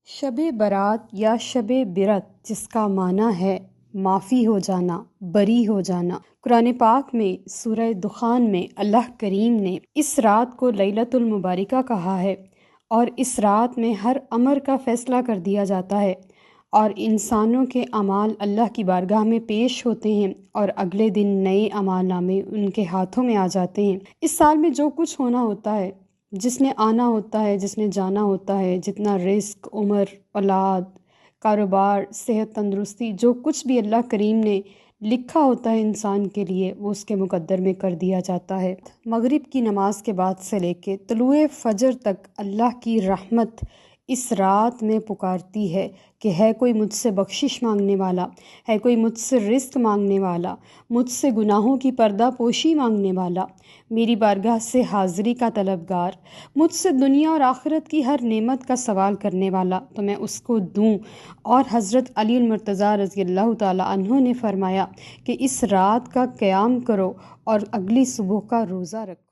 شب برات یا شب برت، جس کا معنی ہے معافی ہو جانا، بری ہو جانا، قرآن پاک میں سورہ دخان میں اللہ کریم نے اس رات کو لیلۃ المبارکہ کہا ہے، اور اس رات میں ہر امر کا فیصلہ کر دیا جاتا ہے، اور انسانوں کے اعمال اللہ کی بارگاہ میں پیش ہوتے ہیں، اور اگلے دن نئے اعمال نامے ان کے ہاتھوں میں آ جاتے ہیں۔ اس سال میں جو کچھ ہونا ہوتا ہے، جس نے آنا ہوتا ہے، جس نے جانا ہوتا ہے، جتنا رزق، عمر، اولاد، کاروبار، صحت، تندرستی، جو کچھ بھی اللہ کریم نے لکھا ہوتا ہے انسان کے لیے، وہ اس کے مقدر میں کر دیا جاتا ہے۔ مغرب کی نماز کے بعد سے لے کے طلوع فجر تک اللہ کی رحمت اس رات میں پکارتی ہے کہ ہے کوئی مجھ سے بخشش مانگنے والا، ہے کوئی مجھ سے رزق مانگنے والا، مجھ سے گناہوں کی پردہ پوشی مانگنے والا، میری بارگاہ سے حاضری کا طلبگار، مجھ سے دنیا اور آخرت کی ہر نعمت کا سوال کرنے والا، تو میں اس کو دوں۔ اور حضرت علی المرتضیٰ رضی اللہ تعالیٰ عنہ نے فرمایا کہ اس رات کا قیام کرو اور اگلی صبح کا روزہ رکھو۔